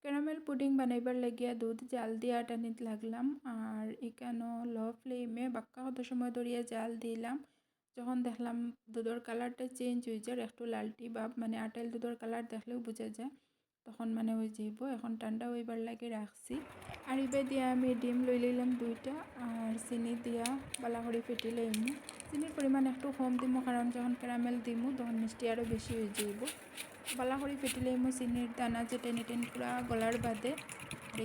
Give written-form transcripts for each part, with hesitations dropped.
Caramel pudding বানাইবার লাগিয়া দুধ জাল দিয়া টানিত লাগলাম আর এখানো লো ফ্লেমে বাক্কা কত সময় ধরিয়া জাল দিলাম। যখন দেখলাম দুধের কালারটা চেঞ্জ হয়ে যায়, একটু লালটি ভাব মানে আটাইল দুধের কালার দেখলেও বোঝা যায়, তখন মানে হয়ে যাইব। এখন ঠান্ডা হইবার লাগে রাখছি। আর এবার দিয়া আমি ডিম লই লইলাম 2টা আর চিনি দিয়া বালা করে ফেটি লইমু। চিনির পরিমাণ একটু কম দিমু, কারণ যখন ক্যারামেল দিমু তখন মিষ্টি আরও বেশি হয়ে যাইব। বালা করে ফেটি লইমু চিনির দানা যেটেন এটেন পুরা গলার বাদে।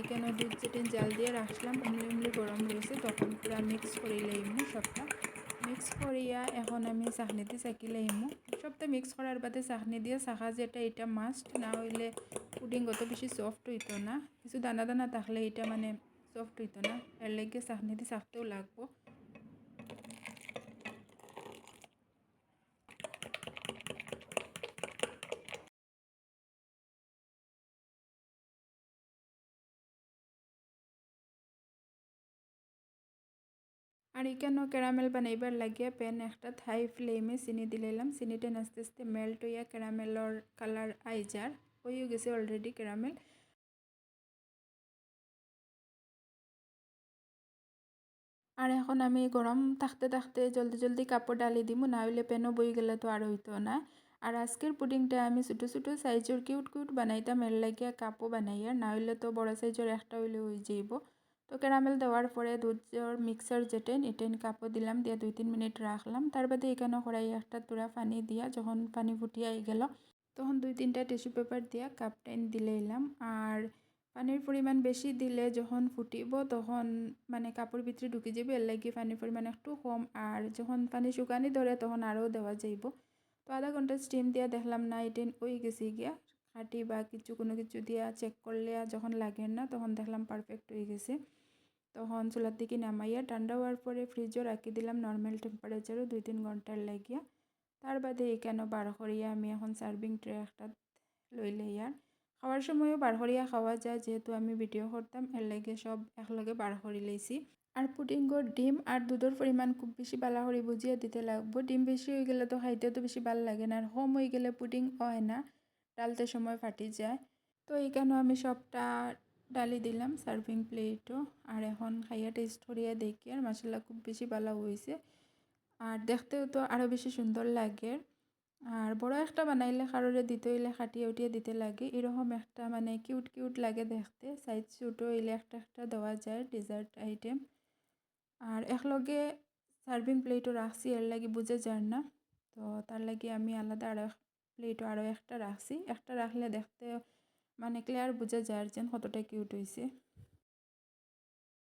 এখানে দুধ যেটেন জাল দিয়ে রাখলাম উমলি উমলি গরম রয়েছে, তখন পুরা মিক্স করে লইমু সবটা। মিক্স করিয়া এখন আমি চাকনিতে চাকি লইমু। সবটা মিক্স করার বাদে চাকনি দিয়ে চাকা যেটা এটা মাস্ট, না হইলে পুডিং অত বেশি সফট হইতো না। কিছু দানা দানা থাকলে এটা মানে সফট হইতো না, এর লাগে চাকনি দিয়ে চাকতেও লাগবো। আর এখানেও ক্যারামেল বানাইবার লাগিয়া প্যান একটা হাই ফ্লেমে চিনি দিলাম। চিনিটা আস্তে আস্তে মেল্ট হইয়া ক্যারামেলর কালার আইজার হয়ে গেছে অলরেডি ক্যারামেল। আর এখন আমি গরম থাকতে থাকতে জলদি জলদি কাপড় ডালি দিব, না হইলে প্যানও বই গেলে তো আর হইতো না। আর আজকের পুডিংটা আমি ছোটো ছোটো সাইজের কিউট কিউট বানাইতাম, এর লাগিয়া কাপও বানাইয়া, না হইলে তো বড় সাইজের একটা হইলে হয়ে যাইব। তো ক্যারামেল দেওয়ার পরে দুধের মিক্সার যেটেন এটেন কাপও দিলাম, দিয়ে 2-3 মিনিট রাখলাম। তার বাদে এখানে কড়াই একটা তুরা পানি দিয়া যখন পানি ফুটিয়ে আই গেল, তখন 2-3টা টিস্যু পেপার দিয়া কাপ টাইন দিলে এলাম। আর পানির পরিমাণ বেশি দিলে যখন ফুটিব তখন মানে কাপড় ভিতরে ঢুকে যাবে, এর লাগে পানির পরিমাণ একটু কম। আর যখন পানি শুকানি ধরে তখন আরও দেওয়া যাইব। তো আধা ঘন্টা স্টিম দিয়া দেখলাম না এটেন ওই গেছে গিয়া, খাটি বা কিছু কোনো কিছু দিয়া চেক করলে যখন লাগে না তখন দেখলাম পারফেক্ট হয়ে গেছে। তখন চুলার দিকে নামাইয়া ঠান্ডা হওয়ার পরে ফ্রিজও রাখি দিলাম নর্মাল টেম্পারেচারও 2-3 ঘন্টার লাগিয়া। তার বাদে এখানে বার করিয়া আমি এখন সার্ভিং ট্রে একটা লইলে আর খাওয়ার সময়ও বার করিয়া খাওয়া যায়, যেহেতু আমি ভিডিও করতাম এর লাগে সব একলগে বার করে লইছি। আর পুডিংর ডিম আর দুধের পরিমাণ খুব বেশি বালা করে বুঝিয়ে দিতে লাগবো। ডিম বেশি হয়ে গেলে তো খাইতে তো বেশি ভালো লাগে না, আর কম হয়ে গেলে পুডিং হয় না, ডালতে সময় ফাটি যায়। তো এইখানেও আমি সবটা ডালি দিলাম সার্ভিং প্লেটও। আর এখন খাইয়া টেস্ট করিয়া দেখি আর মাসাল্লাহ খুব বেশি ভালো হয়েছে, আর দেখতেও তো আরও বেশি সুন্দর লাগে। আর বড় একটা বানাইলে কারোরে দিতে হইলে খাটিয়ে উঠিয়ে দিতে লাগে, এরকম একটা মানে কিউট কিউট লাগে দেখতে। সাইজ ছোটো হইলে একটা একটা দেওয়া যায় ডেজার্ট আইটেম। আর একলগে সার্ভিং প্লেটও রাখছি, এর লাগে বুঝে যায় না, তো তার লাগে আমি আলাদা আরও প্লেটও আরও একটা রাখছি। একটা রাখলে দেখতে মানে ক্লিয়ার বোঝা যায় যেন কতটা কিউট হয়েছে।